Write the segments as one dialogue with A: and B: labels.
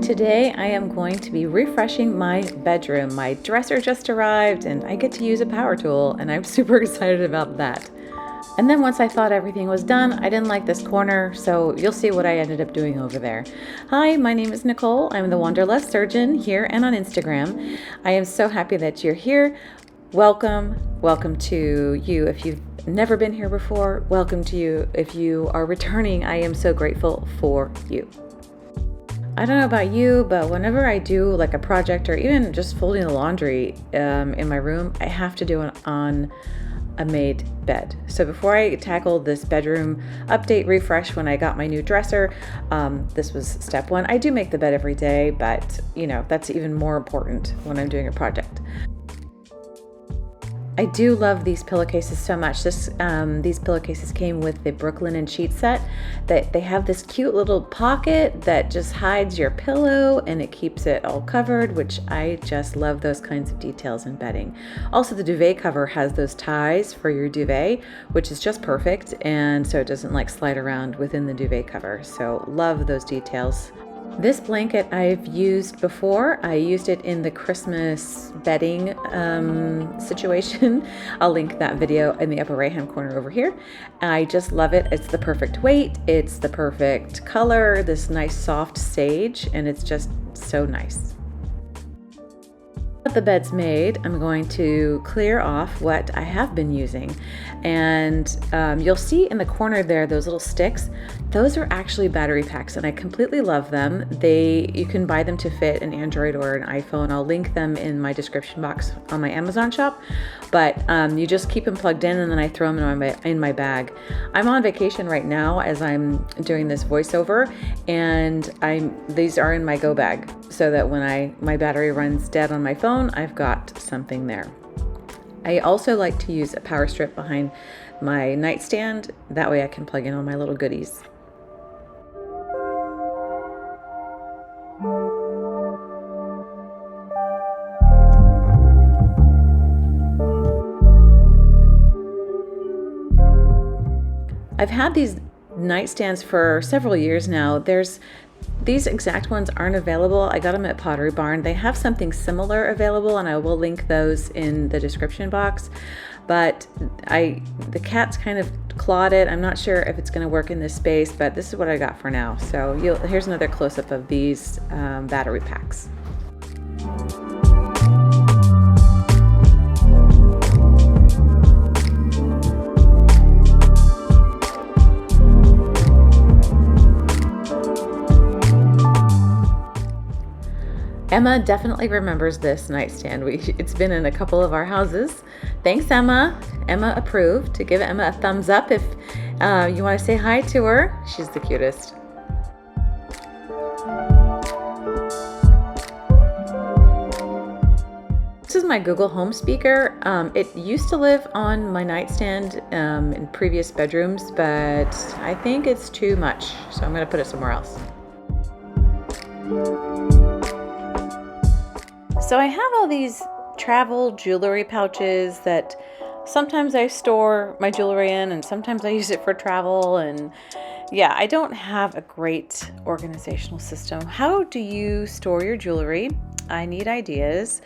A: Today I am going to be refreshing my bedroom. My dresser just arrived and I get to use a power tool and I'm super excited about that. And then once I thought everything was done, I didn't like this corner, so you'll see what I ended up doing over there. Hi, my name is Nichole. I'm the Wanderlust Surgeon here and on Instagram. I am so happy that you're here. Welcome to you if you've never been here before. Welcome to you if you are returning. I am so grateful for you. I don't know about you, but whenever I do like a project or even just folding the laundry in my room, I have to do it on a made bed. So before I tackled this bedroom update refresh when I got my new dresser, this was step one. I do make the bed every day, but that's even more important when I'm doing a project. I do love these pillowcases so much. These pillowcases came with the Brooklyn sheet set. That they have this cute little pocket that just hides your pillow and it keeps it all covered, which I just love those kinds of details in bedding. Also, the duvet cover has those ties for your duvet, which is just perfect, and so it doesn't like slide around within the duvet cover. So love those details. This blanket I've used before. I used it in the Christmas bedding situation. I'll link that video in the upper right hand corner over here. I just love it. It's the perfect weight. It's the perfect color, this nice soft sage, and it's just so nice. The bed's made, I'm going to clear off what I have been using, and you'll see in the corner there those little sticks. Those are actually battery packs and I completely love them. You can buy them to fit an Android or an iPhone. I'll link them in my description box on my Amazon shop, but you just keep them plugged in and then I throw them in my bag. I'm on vacation right now as I'm doing this voiceover, and these are in my go bag so that when my battery runs dead on my phone, I've got something there. I also like to use a power strip behind my nightstand. That way I can plug in all my little goodies. I've had these nightstands for several years now. These exact ones aren't available. I got them at Pottery Barn. They have something similar available and I will link those in the description box. But the cat's kind of clawed it. I'm not sure if it's going to work in this space, but this is what I got for now. So here's another close-up of these battery packs. Emma definitely remembers this nightstand. It's been in a couple of our houses. Thanks, Emma. Emma approved. To give Emma a thumbs up if you want to say hi to her. She's the cutest. This is my Google Home speaker. It used to live on my nightstand in previous bedrooms, but I think it's too much, so I'm going to put it somewhere else. So I have all these travel jewelry pouches that sometimes I store my jewelry in and sometimes I use it for travel. And yeah, I don't have a great organizational system. How do you store your jewelry? I need ideas.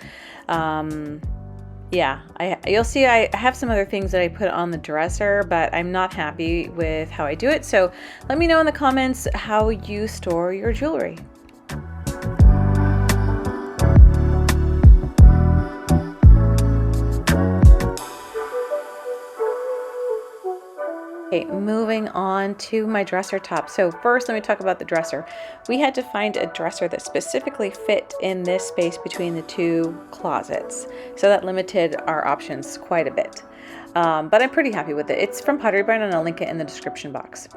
A: You'll see I have some other things that I put on the dresser, but I'm not happy with how I do it. So let me know in the comments how you store your jewelry. Okay, moving on to my dresser top. So first, let me talk about the dresser. We had to find a dresser that specifically fit in this space between the two closets. So that limited our options quite a bit. But I'm pretty happy with it. It's from Pottery Barn and I'll link it in the description box.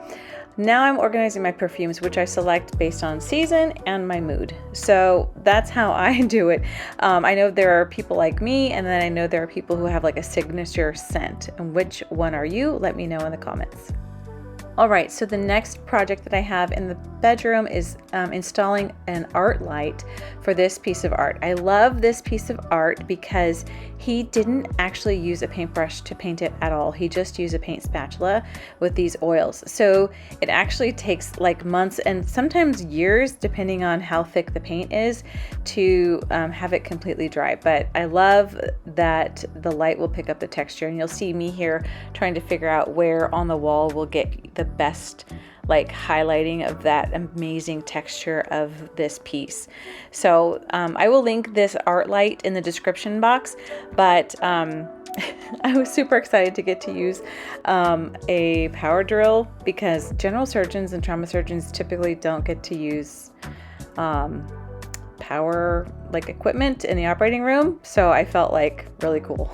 A: Now I'm organizing my perfumes, which I select based on season and my mood. So that's how I do it. I know there are people like me, and then I know there are people who have like a signature scent. And which one are you? Let me know in the comments. All right, so the next project that I have in the bedroom is installing an art light for this piece of art. I love this piece of art because he didn't actually use a paintbrush to paint it at all. He just used a paint spatula with these oils. So it actually takes like months and sometimes years, depending on how thick the paint is, to have it completely dry. But I love that the light will pick up the texture, and you'll see me here trying to figure out where on the wall will get the best like highlighting of that amazing texture of this piece. So I will link this art light in the description box, but I was super excited to get to use a power drill because general surgeons and trauma surgeons typically don't get to use power like equipment in the operating room, so I felt like really cool.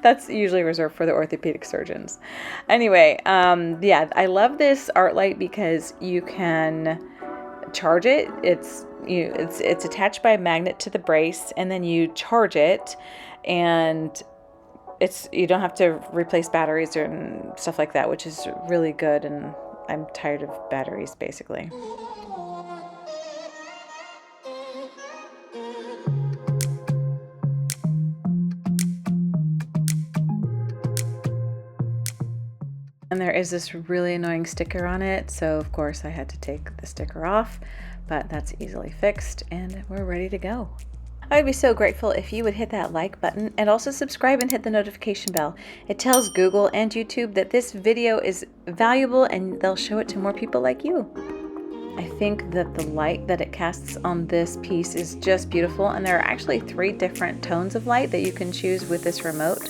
A: That's usually reserved for the orthopedic surgeons. Anyway, yeah, I love this art light because you can charge it. It's attached by a magnet to the brace, and then you charge it, and you don't have to replace batteries and stuff like that, which is really good. And I'm tired of batteries, basically. And there is this really annoying sticker on it, so of course I had to take the sticker off, but that's easily fixed and we're ready to go. I would be so grateful if you would hit that like button and also subscribe and hit the notification bell. It tells Google and YouTube that this video is valuable and they'll show it to more people like you. I think that the light that it casts on this piece is just beautiful, and there are actually 3 different tones of light that you can choose with this remote.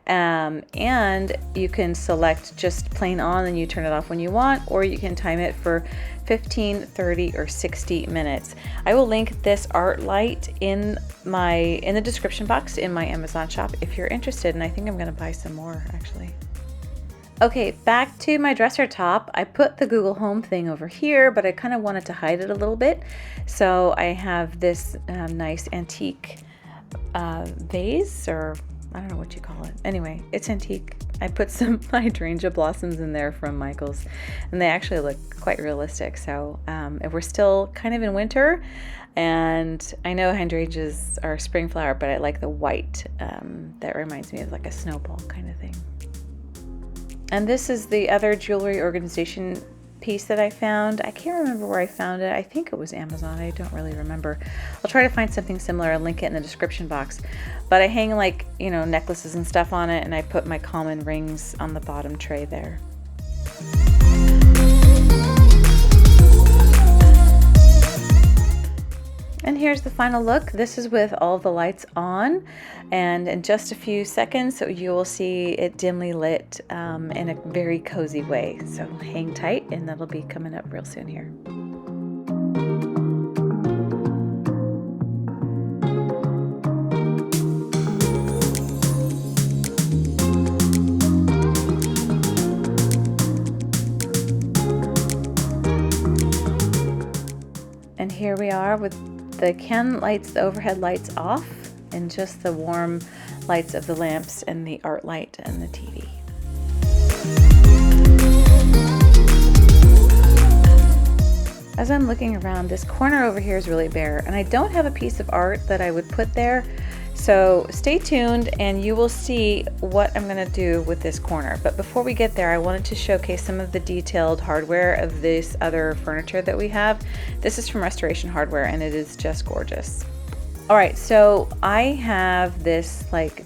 A: And you can select just plain on and you turn it off when you want, or you can time it for 15, 30, or 60 minutes. I will link this art light in the description box in my Amazon shop if you're interested, and I think I'm going to buy some more actually. Okay, back to my dresser top. I put the Google Home thing over here, but I kind of wanted to hide it a little bit. So I have this nice antique vase, or I don't know what you call it. Anyway, it's antique. I put some hydrangea blossoms in there from Michael's, and they actually look quite realistic. So we're still kind of in winter, and I know hydrangeas are a spring flower, but I like the white. That reminds me of like a snowball kind of thing. And this is the other jewelry organization piece that I found. I can't remember where I found it. I think it was Amazon. I don't really remember. I'll try to find something similar and link it in the description box. But I hang like, necklaces and stuff on it, and I put my common rings on the bottom tray there. And here's the final look. This is with all the lights on, and in just a few seconds you will see it dimly lit in a very cozy way. So hang tight, and that'll be coming up real soon here. And here we are with the can lights, the overhead lights off, and just the warm lights of the lamps and the art light and the TV. As I'm looking around, this corner over here is really bare, and I don't have a piece of art that I would put there. So stay tuned and you will see what I'm going to do with this corner. But before we get there, I wanted to showcase some of the detailed hardware of this other furniture that we have. This is from Restoration Hardware, and it is just gorgeous. All right, so I have this like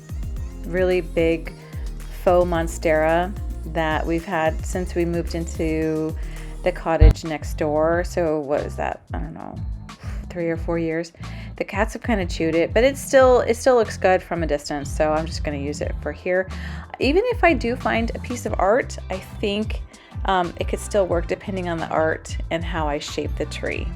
A: really big faux monstera that we've had since we moved into the cottage next door. So what is that? I don't know, 3 or 4 years. The cats have kind of chewed it, but it still looks good from a distance, so I'm just going to use it for here. Even if I do find a piece of art, I think it could still work depending on the art and how I shape the tree.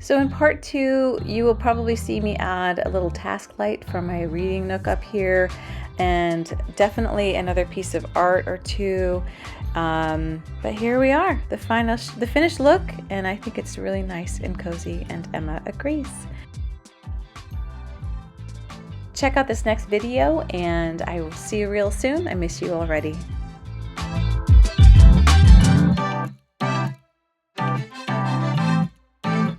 A: So in part 2, you will probably see me add a little task light for my reading nook up here, and definitely another piece of art or two. But here we are, the finished look, and I think it's really nice and cozy, and Emma agrees. Check out this next video, and I will see you real soon. I miss you already.